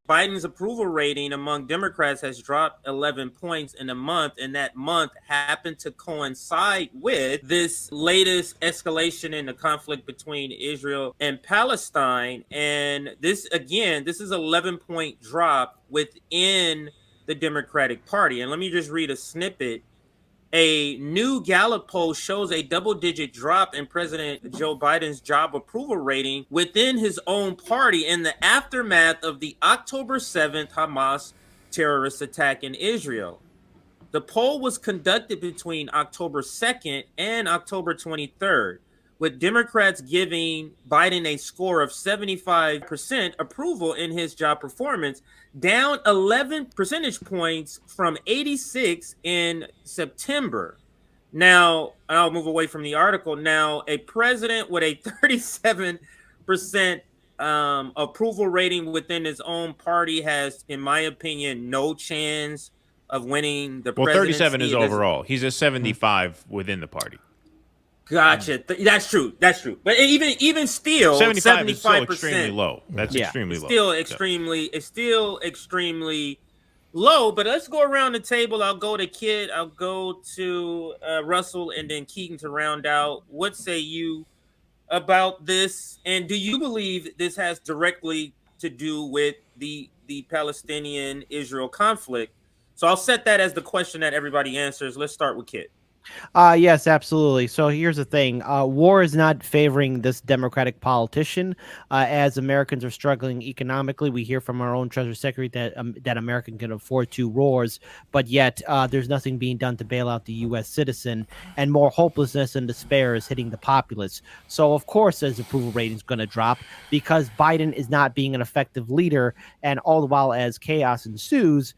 Biden's approval rating among Democrats has dropped 11 points in a month, and that month happened to coincide with this latest escalation in the conflict between Israel and Palestine. And this, again, this is an 11-point drop within the Democratic Party. And let me just read a snippet. A new Gallup poll shows a double-digit drop in President Joe Biden's job approval rating within his own party in the aftermath of the October 7th Hamas terrorist attack in Israel. The poll was conducted between October 2nd and October 23rd, with Democrats giving Biden a score of 75% approval in his job performance, down 11 percentage points from 86 in September. Now, I'll move away from the article. Now, a president with a 37% approval rating within his own party has, in my opinion, no chance of winning the presidency. 37 is overall. He's a 75 within the party. Gotcha. That's true. That's true. But even still, 75 is still extremely low. That's extremely low. It's still extremely low. But let's go around the table. I'll go to Kid. I'll go to Russell, and then Keaton to round out. What say you about this? And do you believe this has directly to do with the Palestinian-Israel conflict? So I'll set that as the question that everybody answers. Let's start with Kid. Yes, absolutely. So here's the thing. War is not favoring this Democratic politician. As Americans are struggling economically, we hear from our own Treasury Secretary that America can afford two wars, but yet there's nothing being done to bail out the U.S. citizen, and more hopelessness and despair is hitting the populace. So, of course, his approval rating is going to drop because Biden is not being an effective leader, and all the while as chaos ensues,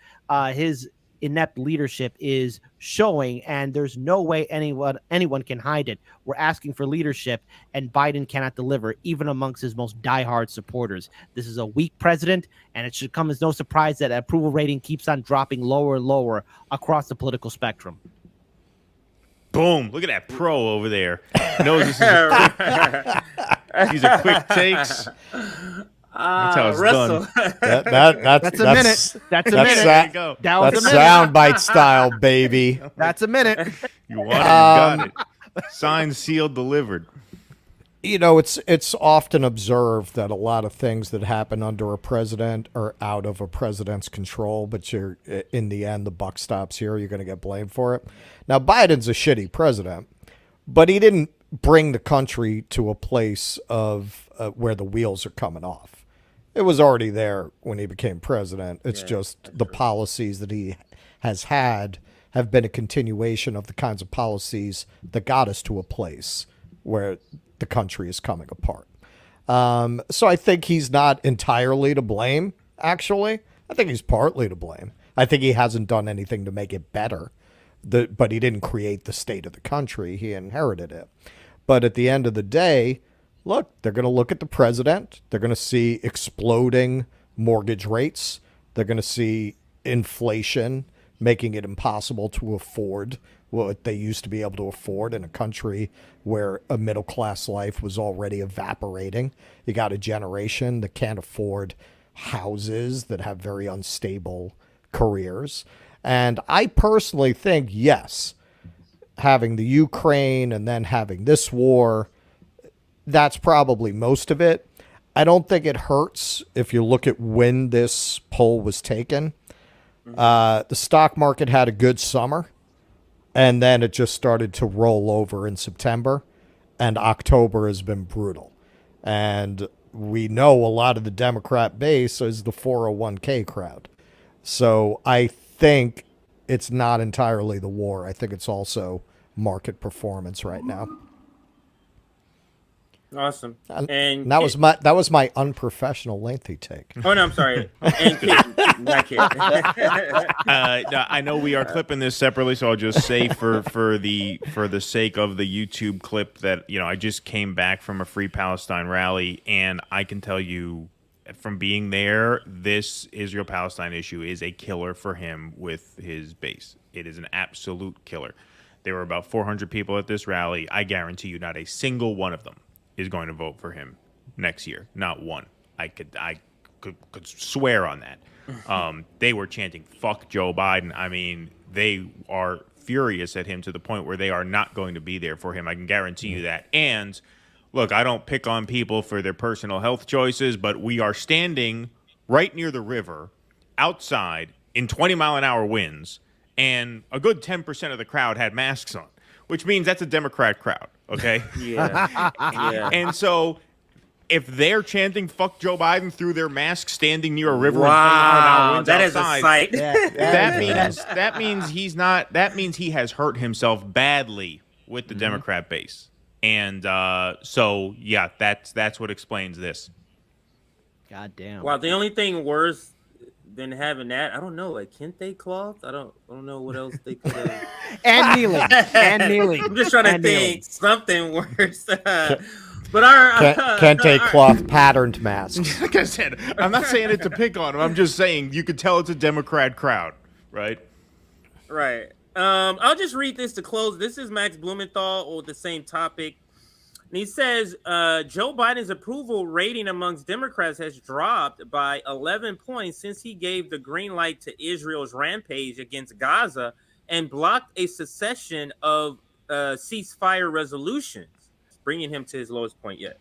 his inept leadership is showing, and there's no way anyone can hide it. We're asking for leadership, and Biden cannot deliver, even amongst his most diehard supporters. This is a weak president, and it should come as no surprise that approval rating keeps on dropping lower and lower across the political spectrum. Boom! Look at that pro over there. Knows this is these are quick takes. That's how it's Russell. done. That's a minute. That's a minute. There you go. That's soundbite style, baby. That's a minute. You want it, you got it. Signed, sealed, delivered. You know, it's often observed that a lot of things that happen under a president are out of a president's control, but in the end, the buck stops here. You're going to get blamed for it. Now, Biden's a shitty president, but he didn't bring the country to a place of where the wheels are coming off. It was already there when he became president. It's just the policies that he has had have been a continuation of the kinds of policies that got us to a place where the country is coming apart. So I think he's not entirely to blame, actually. I think he's partly to blame. I think he hasn't done anything to make it better, but he didn't create the state of the country. He inherited it. But at the end of the day, look, they're going to look at the president. They're going to see exploding mortgage rates. They're going to see inflation making it impossible to afford what they used to be able to afford in a country where a middle-class life was already evaporating. You got a generation that can't afford houses, that have very unstable careers. And I personally think, yes, having the Ukraine and then having this war, that's probably most of it. I don't think it hurts if you look at when this poll was taken. The stock market had a good summer, and then it just started to roll over in September, and October has been brutal. And we know a lot of the Democrat base is the 401k crowd. So I think it's not entirely the war. I think it's also market performance right now. Awesome. And that was my unprofessional lengthy take. Oh no, I'm sorry. And not Kid. I know we are clipping this separately, so I'll just say for the sake of the YouTube clip that I just came back from a Free Palestine rally, and I can tell you from being there, this Israel-Palestine issue is a killer for him with his base. It is an absolute killer. There were about 400 people at this rally. I guarantee you, not a single one of them is going to vote for him next year. Not one. I could swear on that. They were chanting "fuck Joe Biden." I mean, they are furious at him to the point where they are not going to be there for him. I can guarantee you that. And look, I don't pick on people for their personal health choices, but we are standing right near the river, outside in 20-mile-an-hour winds, and a good 10% of the crowd had masks on, which means that's a Democrat crowd. Okay. Yeah. Yeah. And so, if they're chanting "fuck Joe Biden" through their masks, standing near a river, Wow, and that is a outside, sight. that means he's not. That means he has hurt himself badly with the Democrat base, and so yeah, that's what explains this. God damn. Wow, the only thing worse than having that, I don't know, like kente cloth. I don't know what else they could have. And kneeling. I'm just trying to And think kneeling. something worse. But our Kente cloth patterned masks. Like I said, I'm not saying it to pick on him. I'm just saying you could tell it's a Democrat crowd, right? Right. I'll just read this to close. This is Max Blumenthal with the same topic. And he says Joe Biden's approval rating amongst Democrats has dropped by 11 points since he gave the green light to Israel's rampage against Gaza and blocked a succession of ceasefire resolutions, bringing him to his lowest point yet.